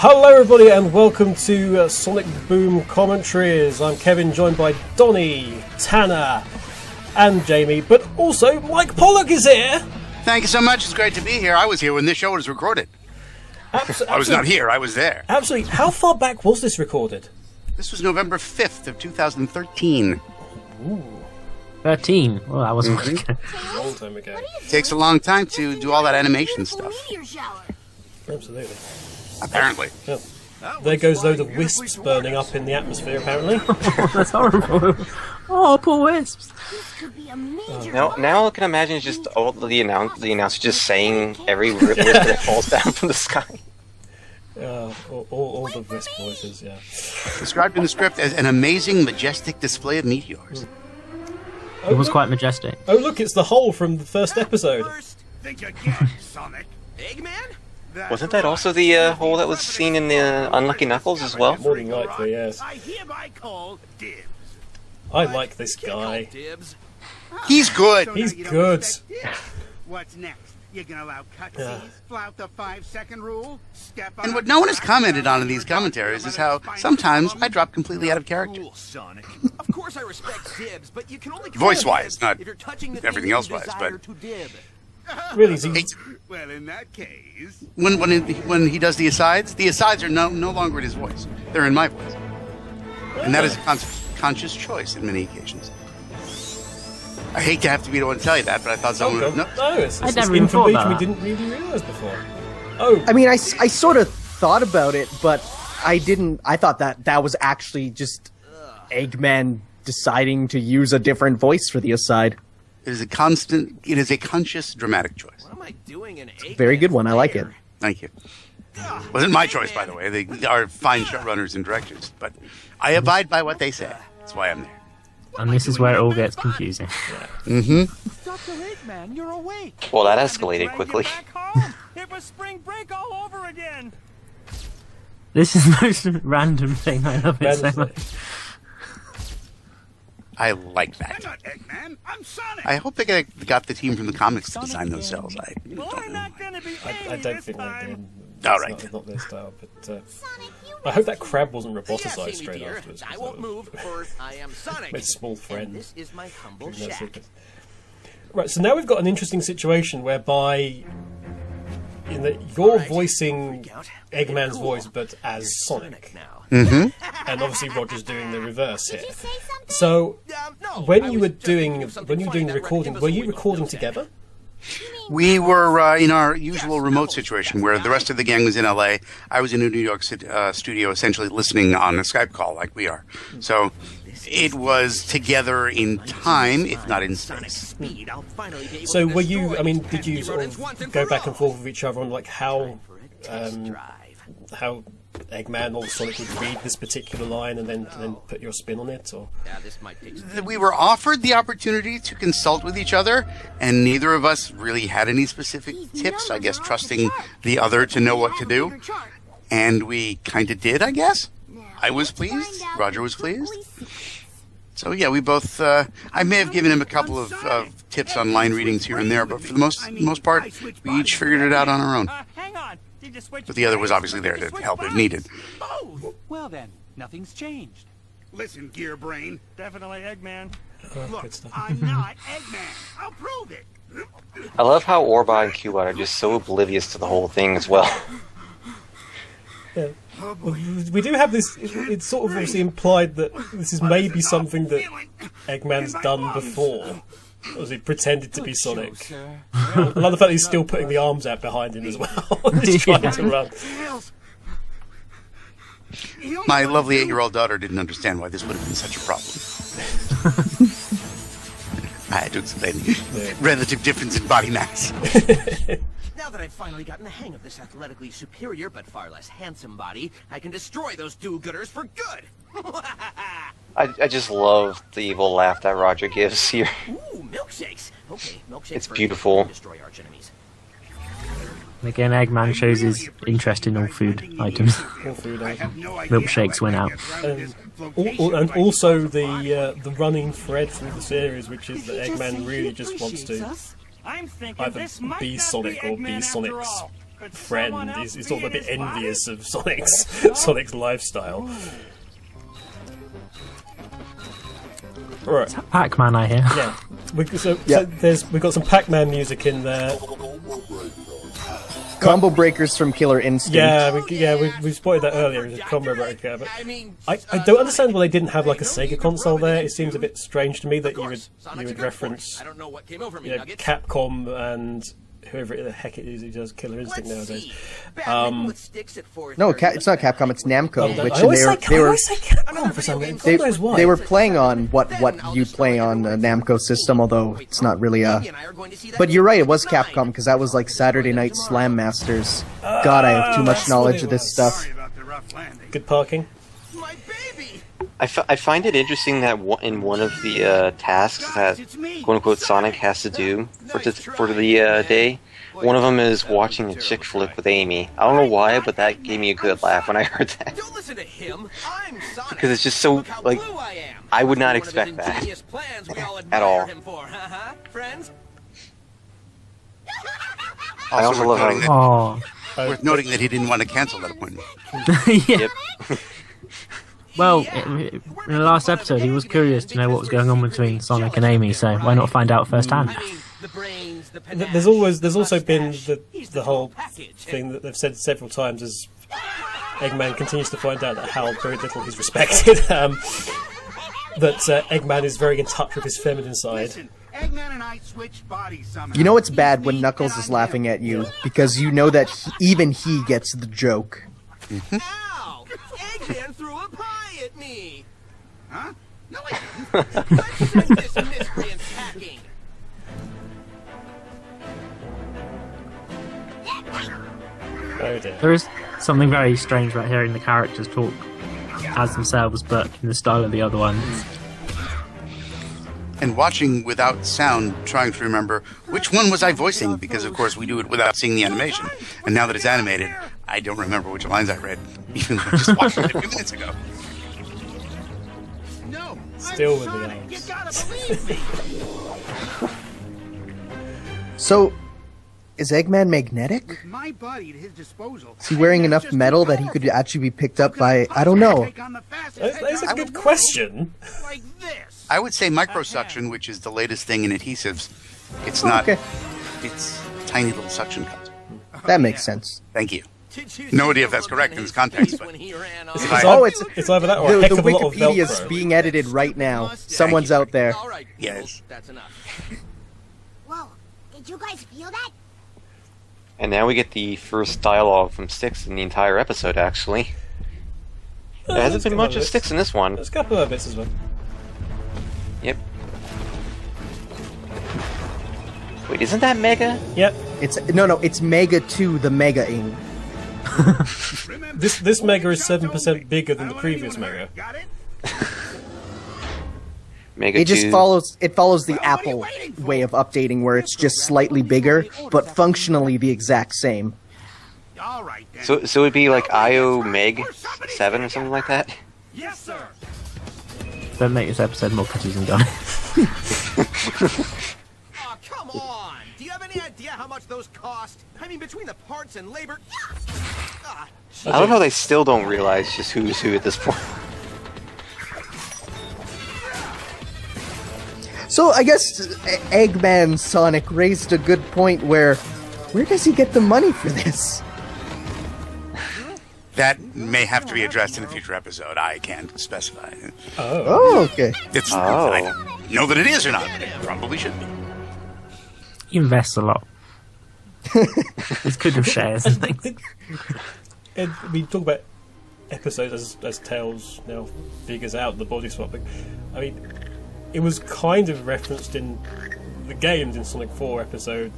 Hello everybody and welcome to Sonic Boom Commentaries. I'm Kevin, joined by Donnie, Tanner and Jamie, but also Mike Pollock is here. Thank you so much, it's great to be here. I was here when this show was recorded. I was not here, I was there. Absolutely. How far back was this recorded? This was November 5th of 2013. Ooh. 13? Well, that wasn't a long time ago. It takes a long time to do all that animation stuff. Absolutely. Apparently. Yeah. There goes loads of wisps burning up in the atmosphere, apparently. Oh, that's horrible. Oh, poor wisps. Now I can imagine it's just all the announcer just saying every wisp that falls down from the sky. All the wisp voices, yeah. Described in the script as an amazing, majestic display of meteors. It was quite majestic. Oh, look, it's the hole from the first episode. Sonic. Eggman? Wasn't that also the hole that was seen in the Unlucky Knuckles as well? More than likely, yes. I hereby call dibs. I like this guy. He's good. He's good. What's next? You're gonna allow cutscenes, flout the 5-second rule, step on. And what no one has commented on in these commentaries is how sometimes I drop completely out of character. Sonic. Of course I respect dibs, but you can only Voice-wise, not if you're touching the everything else-wise, but... Really? Well, in that case... When he does the asides are no longer in his voice. They're in my voice. And that is a conscious choice in many occasions. I hate to have to be the one to tell you that, but I thought someone would know. No, it's never even thought information about we didn't really realise before. Oh. I mean, I sort of thought about it, but I didn't. I thought that was actually just Eggman deciding to use a different voice for the aside. It is a conscious, dramatic choice. What am I doing in Eggman? Very good one. I like it. Thank you. Wasn't my choice, by the way. They are fine showrunners and directors, but I abide by what they say. That's why I'm there. And this is where it all gets confusing. Mm-hmm. Dr. Eggman, you're awake. Well, that escalated quickly. It was spring break all over again. This is the most random thing. I love it so much. I like that. I'm not Eggman. I'm Sonic. I hope they got the team from the comics to design those cells. I don't know. I don't think they did. All right. Not their style, but I hope that crab wasn't roboticized straight afterwards. I won't move, for I am Sonic. Made small friend. This is my humble shack. Right, so now we've got an interesting situation whereby you're voicing Eggman's voice, but as Sonic. Mm-hmm. And obviously Roger's doing the reverse here. So when you were doing the recording, were you recording together? We were in our usual remote situation where the rest of the gang was in LA. I was in a New York studio essentially listening on a Skype call like we are. So it was together in time, if not in space. So were you, did you sort of go back and forth with each other on like how Eggman or Sonic would read this particular line and then put your spin on it, or? We were offered the opportunity to consult with each other, and neither of us really had any specific tips, I guess, trusting the other to know what to do. And we kind of did, I guess. I was pleased. Roger was pleased. So yeah, we both, I may have given him a couple of tips on line readings here and there, but for the most part, we each figured it out on our own. Hang on. But the other was obviously there to help if needed. Well then, nothing's changed. Listen, Gear Brain. Definitely Eggman. Look, I'm not Eggman. I'll prove it. I love how Orbot and Cubot are just so oblivious to the whole thing as well. Yeah. We do have this. It's sort of obviously implied that this is maybe something that Eggman's done before. Obviously pretended to be Sonic. I love the fact he's still putting the arms out behind him as well. He's trying to run. My lovely 8-year-old daughter didn't understand why this would have been such a problem. I had to explain the relative difference in body mass. Now that I've finally gotten the hang of this athletically superior but far less handsome body, I can destroy those do-gooders for good. I just love the evil laugh that Roger gives here. Ooh, milkshakes. Okay, milkshakes. It's beautiful. Destroy arch enemies. Again, Eggman shows his interest in all food items. All food items. Milkshakes went out. And also the running thread through the series, which is that Eggman really just wants to either be Sonic or be Sonic's friend is sort of a bit envious of Sonic's lifestyle. Right. Pac-Man, I hear. Yeah. So we've got some Pac-Man music in there. Combo breakers from Killer Instinct. We spotted that earlier as a combo breaker, but I don't understand why they didn't have like a Sega console there. It seems a bit strange to me that you would reference Capcom and whoever the heck it is who does Killer Instinct nowadays. No, it's not Capcom. It's Namco. I Which always say Capcom for some reason. God knows why. they were playing on what you play on a Namco system, although it's not really a. But you're right, it was Capcom because that was like Saturday Night Slam Masters. God, I have too much knowledge of this stuff. Good parking. I find it interesting that in one of the tasks that quote-unquote Sonic has to do for the day, one of them is watching a chick flick with Amy. I don't know why, but that gave me a good laugh when I heard that. Don't listen to him. I'm Sonic. Because it's just so, like, I would not expect that at all. I also love how... Worth noting that he didn't want to cancel that appointment. Yeah. Well, in the last episode, he was curious to know what was going on between Sonic and Amy, so why not find out firsthand? There's also been the whole thing that they've said several times as Eggman continues to find out that how very little he's respected. That Eggman is very in touch with his feminine side. Eggman and I switched bodies somehow. You know it's bad when Knuckles is laughing at you because you know that even he gets the joke. Ow! Eggman threw a pie at me. Huh? No, I Let's try this mystery and packing. Oh dear. There is something very strange about hearing the characters talk as themselves, but in the style of the other ones. And watching without sound, trying to remember which one was I voicing, because of course we do it without seeing the animation. And now that it's animated, I don't remember which lines I read, even though I just watched it a few minutes ago. No, Still with the Sonic. elves. You gotta believe me. So, is Eggman magnetic? With my body at his disposal. Is he wearing enough metal that he could actually be picked up by... I don't know. That's a good question. Like this. I would say microsuction, which is the latest thing in adhesives. It's not. Okay. It's tiny little suction cups. That makes sense. Thank you. No idea if that's correct in this context, but It's either that or a heck The of a lot of Wikipedia is Velcro. being edited right now. Someone's out there. All right, Yes. that's enough. Whoa, did you guys feel that? And now we get the first dialogue from Styx in the entire episode, actually. There hasn't been much of Styx in this one. There's a couple of bits as well. Yep. Wait, isn't that Mega? Yep. It's Mega 2, the Mega Ing. This Mega is 7% bigger than the previous Mega. Got it? Mega It just 2. follows the Apple way of updating where it's just slightly bigger, but functionally the exact same. All right then. So it would be like IO Meg 7 or something like that? Yes, sir. Don't make this episode more confusing, Johnny. Oh, come on! Do you have any idea how much those cost? I mean, between the parts and labor... I love how they still don't realize just who's who at this point. So I guess Eggman Sonic raised a good point where does he get the money for this? that may have to be addressed in a future episode. I can't specify. Oh, okay. It's, I don't know that it is or not. It probably should be. He invests a lot. It's good of shares and things. And we talk about episodes as Tails now figures out the body swapping. I mean, it was kind of referenced in the games in Sonic 4 Episode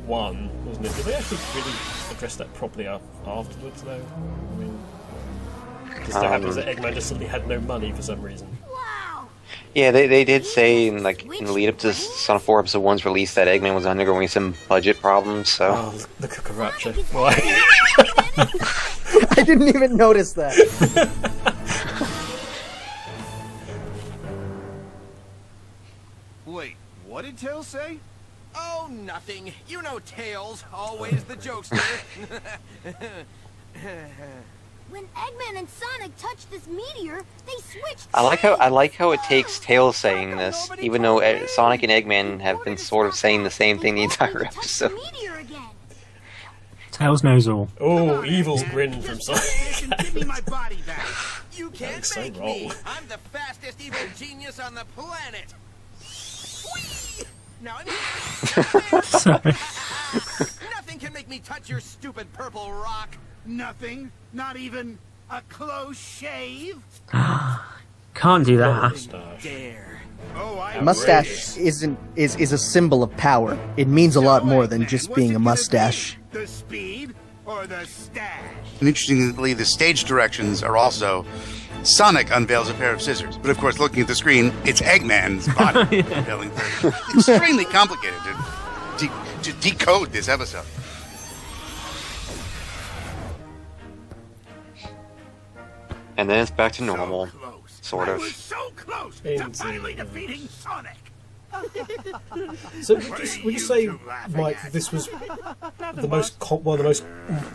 1, wasn't it? Did they actually really address that properly afterwards, though? I mean, it just so happens that Eggman just suddenly had no money for some reason. Yeah, they did say in the lead up to Sonic 4 Episode 1's release that Eggman was undergoing some budget problems, so... Oh, look at corruption. Why? I didn't even notice that. Wait, what did Tails say? Oh, nothing. You know Tails, always the jokester. When Eggman and Sonic touched this meteor, they switched. I like how it takes Tails saying this, even though Sonic and Eggman have been sort of saying the same thing the entire episode. Tails knows all. Oh, evil grin from Sonic. Give me my body back. You can't so make wrong. me. I'm the fastest evil genius on the planet. Whee! Now I'm Sorry. Nothing can make me touch your stupid purple rock. Nothing? Not even a close shave? Can't do that. Mustache. Dare. Oh, I Mustache is a symbol of power. It means a lot more than just being a mustache. The speed or the stash? And interestingly, the stage directions are also Sonic unveils a pair of scissors. But of course, looking at the screen, it's Eggman's body unveiling. It's extremely complicated to decode this episode. And then it's back to normal, So close. sort I of. was so close to Indeed. finally defeating Sonic. So would you say, Mike, this was the most one of the most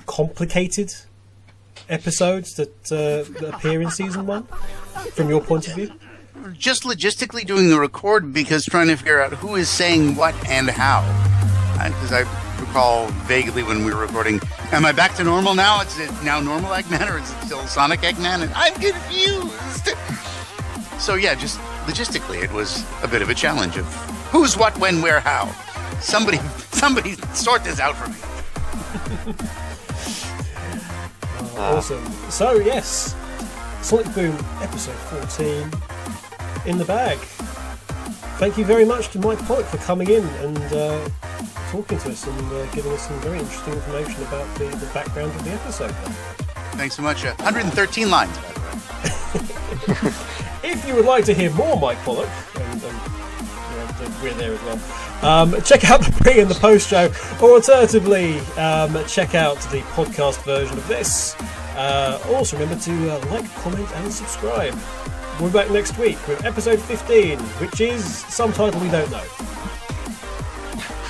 complicated episodes that appear in season 1, from your point of view? Just logistically doing the record because trying to figure out who is saying what and how. Because I recall vaguely when we were recording, am I back to normal now? Is it now normal Eggman or is it still Sonic Eggman? And I'm confused. So yeah, just logistically, it was a bit of a challenge of who's what, when, where, how. Somebody sort this out for me. Awesome. So yes, Sonic Boom episode 14 in the bag. Thank you very much to Mike Pollock for coming in and talking to us and giving us some very interesting information about the background of the episode. Thanks so much. 113 lines, by the way. If you would like to hear more Mike Pollock, and we're there as well, check out the pre and the post show, or alternatively, check out the podcast version of this. Also, remember to like, comment, and subscribe. We'll be back next week with episode 15, which is some title we don't know.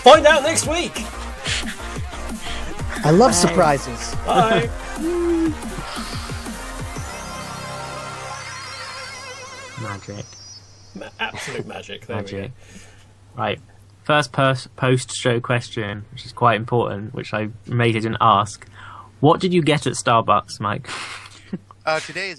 Find out next week! I love surprises. Bye! Magic. Absolute magic. There we go. Magic. Right. First post-show question, which is quite important, which I maybe didn't ask. What did you get at Starbucks, Mike? Today is an